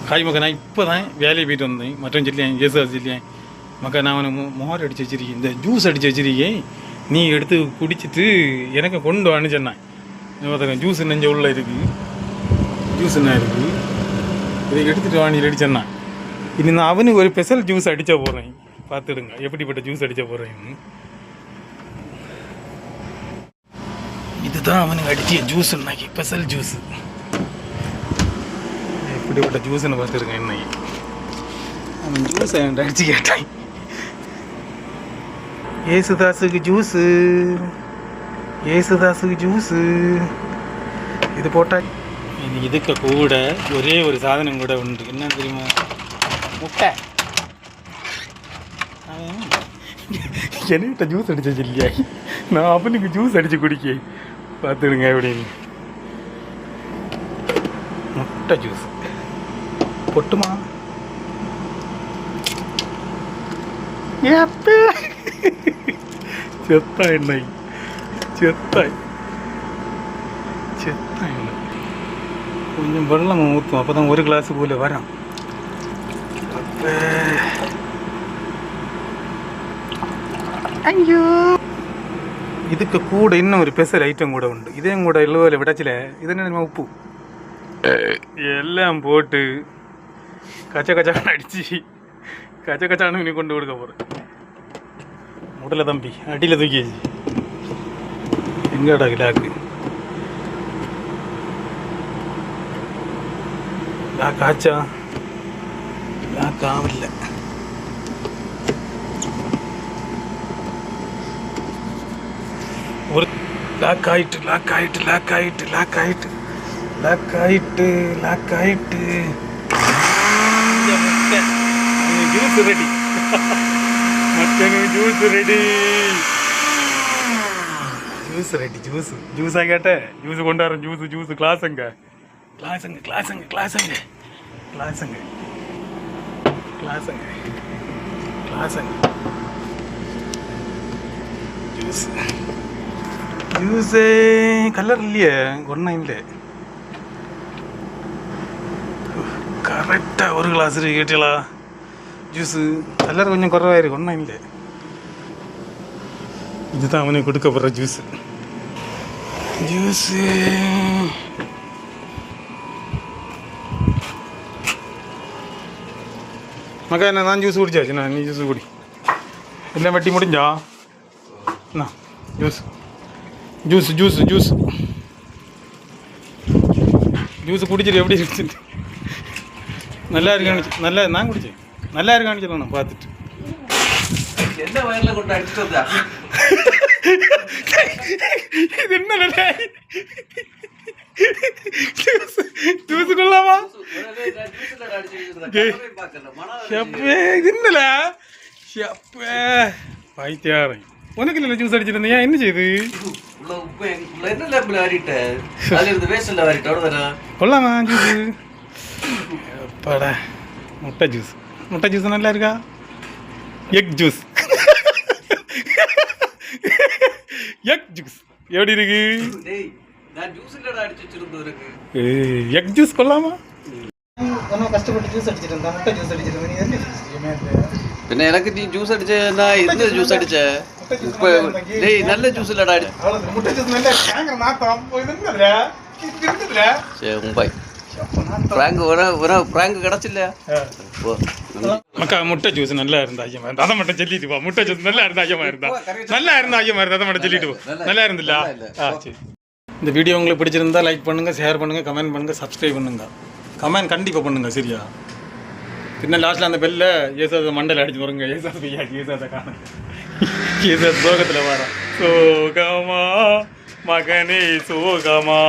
Hi மகன், நான் இப்போ தான் வேலையை போயிட்டு வந்தேன். மற்ற சொல்லியேன் ஏசுதாஸ் சொல்லியேன் மக்கா, நான் அவனை மோர் அடித்து வச்சிருக்கேன், இந்த ஜூஸ் அடித்து வச்சிருக்கேன், நீ எடுத்து குடிச்சிட்டு எனக்கு கொண்டு வான்னு சொன்னான். பார்த்துக்கேன், ஜூஸ் நெஞ்ச உள்ள இருக்குது, ஜூஸ் என்ன இருக்குது, இதை எடுத்துகிட்டு வாணி அடிச்சேன்னான். இனி நான் அவனுக்கு ஒரு ஸ்பெஷல் ஜூஸ் அடித்த போகிறேன். பார்த்துடுங்க எப்படிப்பட்ட ஜூஸ் அடித்த போகிறேன்னு. இதுதான் அவனுக்கு அடித்த ஜூஸ்ன்னாக்கி ஸ்பெஷல் ஜூஸ். எப்படிப்பட்ட ஜூஸ்ன்னு பார்த்துருக்கேன். இன்னைக்கு அவன் ஜூஸ் அவன் அடிச்சு கேட்டான். ஏசுதாஸுக்கு ஜூஸு, ஏசுதாஸுக்கு ஜூஸு. இது போட்டால் இனி இதுக்கு கூட ஒரே ஒரு சாதனம் கூட உண்டு. என்ன தெரியுமா? முட்டை. என்கிட்ட ஜூஸ் அடிச்சது இல்லையா, நான் அவனுக்கு ஜூஸ் அடித்து குடிக்க. பார்த்துடுங்க எப்படின்னு. முட்டை ஜூஸ் பொட்டுமா? செத்தாய் எண்ணெய், செத்தாய் செத்தாய் எண்ணெய். கொஞ்சம் வெள்ளம் ஊற்றும், அப்போ தான் ஒரு கிளாஸு போல வரும். ஐயோ, இதுக்கு கூட இன்னும் ஒரு ஸ்பெஷல் ஐட்டம் கூட உண்டு. இதையும் கூட இல்லைல விடாச்சில. இது என்ன உப்பு எல்லாம் போட்டு கச்ச கச்சான்னு அடித்து கச்ச கச்சான்னு நீ கொண்டு கொடுக்க போகிறேன். முடல தம்பி அடியில் தூக்கிச்சு. எங்கடா கிலாக்கு காய்ச்சா காவில்ல. ஒரு லாக் ஆயிட்டு லாக் ஆயிட்டு லாக் ஆயிட்டு லாக் ஆயிட்டு லாக் ஆயிட்டு லாக் ஆயிட்டு. Juice ready, mutton juice ready, juice ready. Juice ஜூஸாக கேட்ட ஜூஸ் கொண்டாடுறேன். ஜூஸ் ஜூஸ் கிளாஸுங்க கிளாஸுங்க கிளாஸுங்க கிளாஸுங்க கிளாஸுங்க கிளாஸுங்க கிளாஸுங்க. ஜூஸ் ஜூஸு கலர் இல்லையே, ஒன்றும் இல்லை. கரெக்டாக ஒரு கிளாஸ் கேட்டீங்களா? ஜூஸு கலர் கொஞ்சம் குறவாயிருக்கு, ஒன்றும் இல்லை. இதுதான் அவனுக்கு கொடுக்க போகிற ஜூஸு. ஜூஸு மக்கா, என்ன நான் ஜூஸ் குடிச்சாச்சு. நான் நீ ஜூஸ் குடி. என்ன வட்டி முடிஞ்சா? என்ன juice juice juice juice juice குடிச்சிட்டு எப்படி இருந்துச்சு? நல்லா இருக்கான்னு நல்லா நான் குடிச்சேன். நல்லா இருக்கான்னு சொல்லணும் பார்த்துட்டு. என்ன வயரில் கொண்டு அடிச்சுட்டு வந்தா? இது என்ன ஜூஸ் கொள்ளாமா? இதுல பைத்தியாரம். உனக்கு இல்லை ஜூஸ் அடிச்சிருந்தேன், என்ன செய்யுது? கொள்ளாமா ஜூஸு? படா முட்டை ஜூஸ். முட்டை ஜூஸ் நல்லா இருக்கா? எக் ஜூஸ் எக் ஜூஸ் எப்படி இருக்கு? எக் ஜூஸ் கொள்ளாமா? கஷ்டப்பட்டு ஜூஸ் அடிச்சிட்டு இருந்தா, முட்டை ஜூஸ் அடிச்சிருந்தேன். പിന്നെ എനിക്ക് നീ ജ്യൂസ് അടിച്ച എന്ത് ജ്യൂസ് അടിച്ച? നല്ല ജ്യൂസ് ഇല്ലടാ. பிராங்க் கிடைச்சில்ல மக்கா. முட்டை ஜூஸ் நல்லா இருந்தா ஐயமா இருந்தா, அதை மட்டும் சொல்லிட்டு போ. முட்டை ஜூஸ் நல்லா இருந்தா ஐயமா இருந்தா, நல்லா இருந்தா ஐயமா இருந்தா, அதை மட்டும் சொல்லிட்டு போ. நல்லா இருந்தில்ல? சரி. இந்த வீடியோ உங்களுக்கு பிடிச்சிருந்தா லைக் பண்ணுங்க, ஷேர் பண்ணுங்க, கமெண்ட் பண்ணுங்க, சப்ஸ்கிரைப் பண்ணுங்க. கமெண்ட் கண்டிப்பாக பண்ணுங்க, சரியா? பின்ன லாஸ்ட்டில் அந்த பெல்ல ஏசாத மண்டல அடிச்சு வருங்க. ஏசாத பையாக்கு ஏசாத காண ஏசாத சோகத்தில் வர சோகமா மகனே சோகமா.